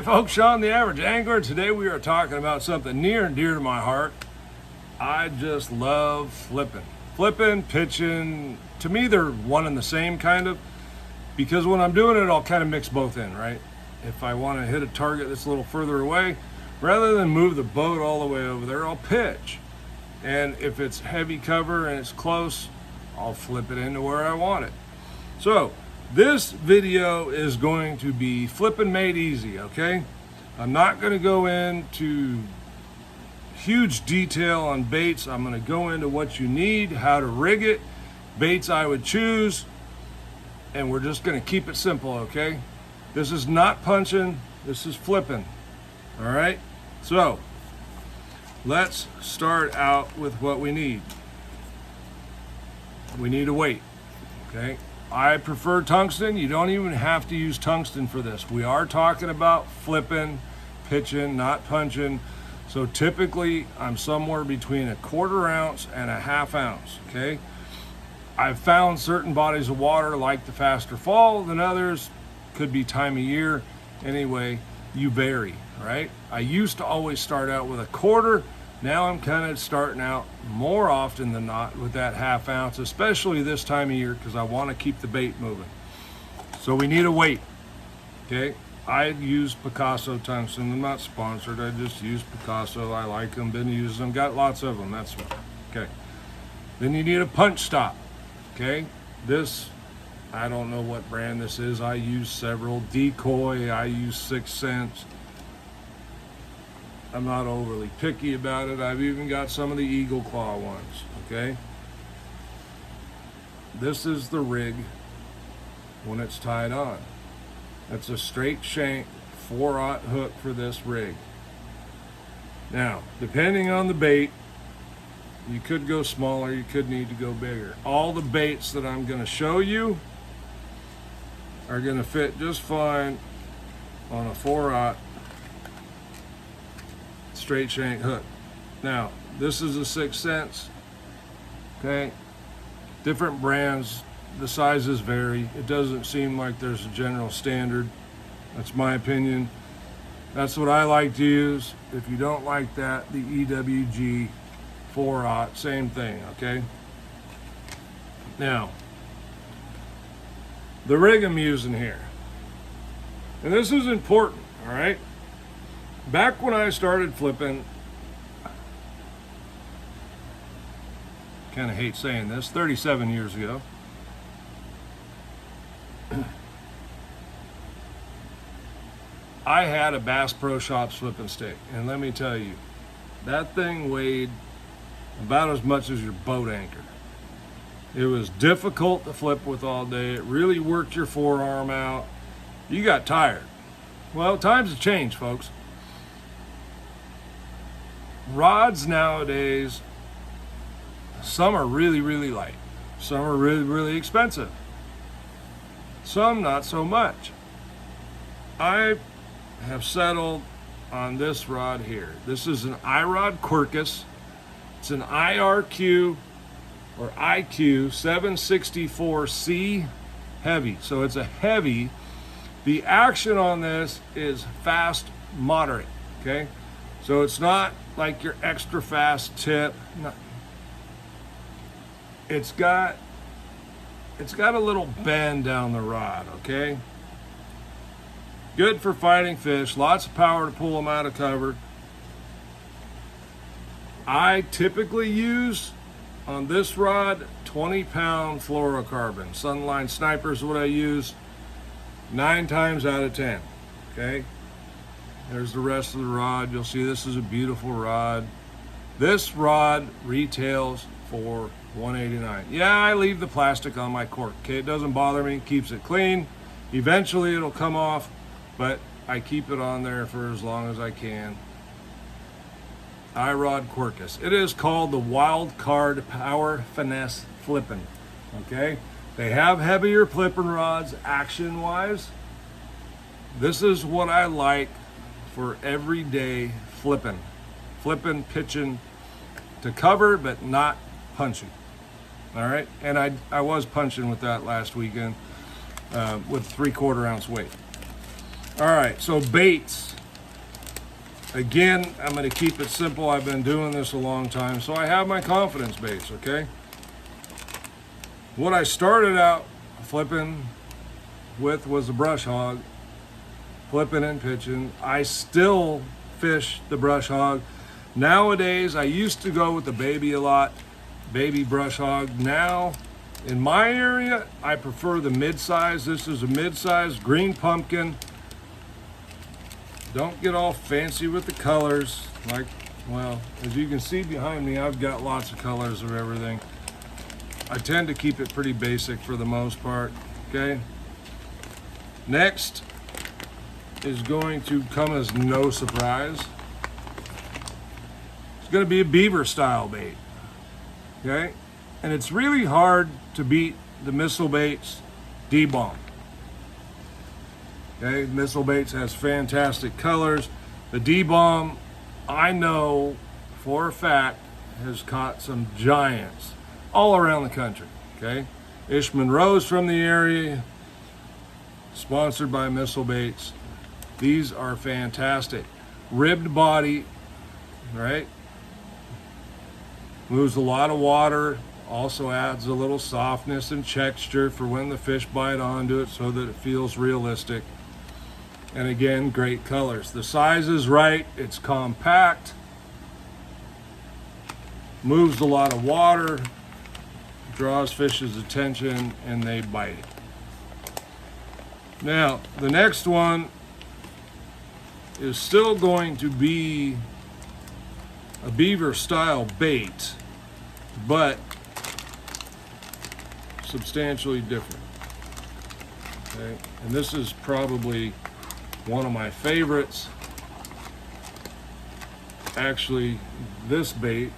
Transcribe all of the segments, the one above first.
folks, Sean the Average Angler. Today we are talking about something near and dear to my heart. I just love flipping. Flipping, pitching, to me they're one and the same kind of, because when I'm doing it I'll kind of mix both in, right? If I want to hit a target that's a little further away, rather than move the boat all the way over there, I'll pitch. And if it's heavy cover and it's close, I'll flip it into where I want it. So this video is going to be flipping made easy, okay? I'm not going to go into huge detail on baits. I'm going to go into what you need, how to rig it, baits I would choose, and we're just going to keep it simple, okay? This is not punching, this is flipping, all right? So let's start out with what we need. We need a weight, okay? I prefer tungsten. You don't even have to use tungsten for this. We are talking about flipping, pitching, not punching. So typically I'm somewhere between 1/4 ounce and 1/2 ounce, okay? I've found certain bodies of water like the faster fall than others. Could be time of year. Anyway, you vary, right? I used to always start out with 1/4. Now I'm kind of starting out more often than not with that 1/2 ounce, especially this time of year, because I want to keep the bait moving. So we need a weight, okay? I use Picasso tungsten. I'm not sponsored. I just use Picasso. I like them, been using them, got lots of them, that's what. Okay. Then you need a punch stop, okay? This, I don't know what brand this is. I use several. Decoy, I use 6 cents. I'm not overly picky about it. I've even got some of the Eagle Claw ones, okay? This is the rig when it's tied on. That's a straight shank 4/0 hook for this rig. Now, depending on the bait, you could go smaller, you could need to go bigger. All the baits that I'm going to show you are going to fit just fine on a 4/0 straight shank hook. Now, this is a 6 cents, okay? Different brands, the sizes vary. It doesn't seem like there's a general standard. That's my opinion. That's what I like to use. If you don't like that, the EWG 4/0, same thing, okay? Now, the rig I'm using here, and this is important, all right? Back when I started flipping, kind of hate saying this, 37 years ago, I had a Bass Pro Shops flipping stick, and let me tell you, that thing weighed about as much as your boat anchor. It was difficult to flip with all day. It really worked your forearm out. You got tired. Well, times have changed, folks. Rods nowadays, some are really, really light. Some are really, really expensive. Some not so much. I have settled on this rod here. This is an iRod Quercus. It's an IRQ or IQ 764C heavy. So it's a heavy. The action on this is fast, moderate, okay? So it's not like your extra fast tip. No. It's got a little bend down the rod, okay? Good for fighting fish, lots of power to pull them out of cover. I typically use on this rod 20-pound fluorocarbon. Sunline Sniper is what I use 9 times out of 10, okay? There's the rest of the rod. You'll see this is a beautiful rod. This rod retails for $189. Yeah, I leave the plastic on my cork, okay? It doesn't bother me, keeps it clean. Eventually it'll come off, but I keep it on there for as long as I can. iRod Quercus. It is called the Wild Card Power Finesse Flippin', okay? They have heavier flipping rods action-wise. This is what I like for everyday flipping, pitching, to cover but not punching. All right, and I was punching with that last weekend with 3/4 ounce weight. All right, so baits. Again, I'm going to keep it simple. I've been doing this a long time, so I have my confidence baits, okay? What I started out flipping with was a brush hog, flipping and pitching. I still fish the brush hog. Nowadays, I used to go with the baby a lot, baby brush hog. Now, in my area, I prefer the mid-size. This is a mid-size green pumpkin. Don't get all fancy with the colors. Like, well, as you can see behind me, I've got lots of colors of everything. I tend to keep it pretty basic for the most part, okay? Next is going to come as no surprise. It's going to be a beaver style bait, okay? And it's really hard to beat the Missle baits D-bomb. Okay, Missle baits has fantastic colors. The D-bomb, I know for a fact, has caught some giants all around the country. Okay, Ish Monroe's from the area, sponsored by Missle baits. These are fantastic. Ribbed body, right? Moves a lot of water. Also adds a little softness and texture for when the fish bite onto it so that it feels realistic. And again, great colors. The size is right, it's compact, moves a lot of water, draws fish's attention, and they bite. Now, the next one is still going to be a beaver style bait, but substantially different. Okay, and this is probably one of my favorites. Actually, this bait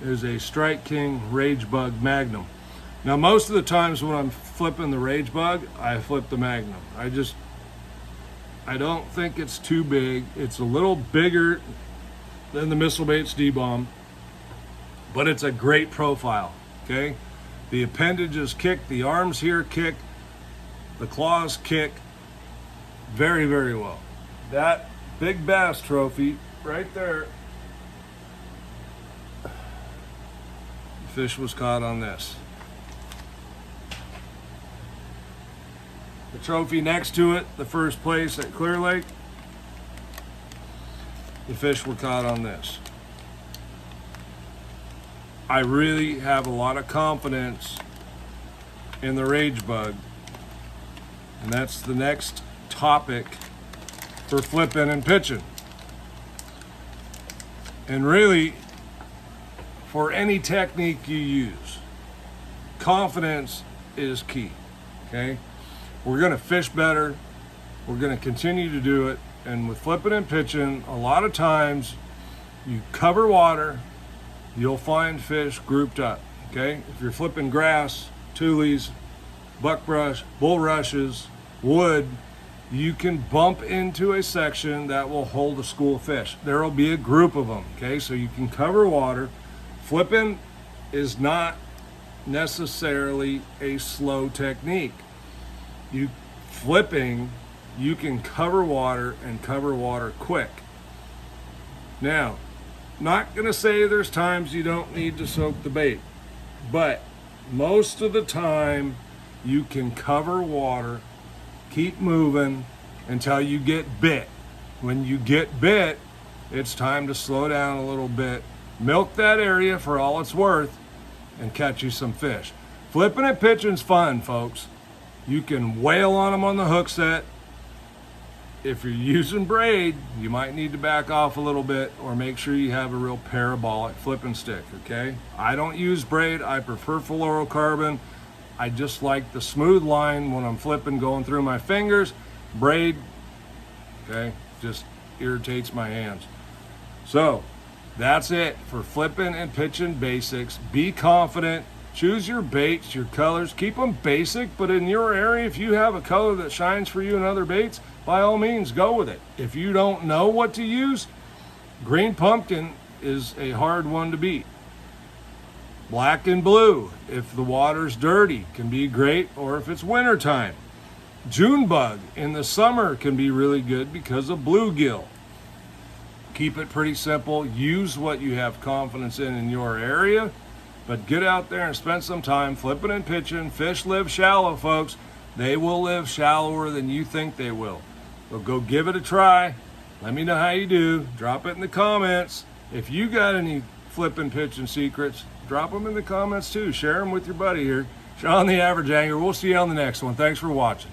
is a Strike King Rage Bug Magnum. Now, most of the times when I'm flipping the Rage Bug, I flip the Magnum. I don't think it's too big. It's a little bigger than the Missle baits D-bomb, but it's a great profile, okay? The appendages kick, the arms here kick, the claws kick very, very well. That big bass trophy right there, the fish was caught on this. The trophy next to it, the first place at Clear Lake, the fish were caught on this. I really have a lot of confidence in the Rage Bug. And that's the next topic for flipping and pitching. And really, for any technique you use, confidence is key, okay? We're gonna fish better. We're gonna continue to do it. And with flipping and pitching, a lot of times you cover water, you'll find fish grouped up, okay? If you're flipping grass, tules, buckbrush, bulrushes, wood, you can bump into a section that will hold a school of fish. There will be a group of them, okay? So you can cover water. Flipping is not necessarily a slow technique. Flipping, you can cover water and cover water quick. Now, not gonna say there's times you don't need to soak the bait, but most of the time you can cover water, keep moving until you get bit. When you get bit, it's time to slow down a little bit, milk that area for all it's worth, and catch you some fish. Flipping and pitching's fun, folks. You can wail on them on the hook set. If you're using braid, you might need to back off a little bit or make sure you have a real parabolic flipping stick, okay? I don't use braid, I prefer fluorocarbon. I just like the smooth line when I'm flipping going through my fingers. Braid, okay, just irritates my hands. So that's it for flipping and pitching basics. Be confident, choose your baits, your colors, keep them basic, but in your area, if you have a color that shines for you in other baits, by all means, go with it. If you don't know what to use, green pumpkin is a hard one to beat. Black and blue, if the water's dirty, can be great, or if it's wintertime. June bug in the summer can be really good because of bluegill. Keep it pretty simple. Use what you have confidence in your area, but get out there and spend some time flipping and pitching. Fish live shallow, folks. They will live shallower than you think they will. So go give it a try. Let me know how you do. Drop it in the comments. If you got any flipping, pitching secrets, drop them in the comments too. Share them with your buddy here. Sean the Average Angler. We'll see you on the next one. Thanks for watching.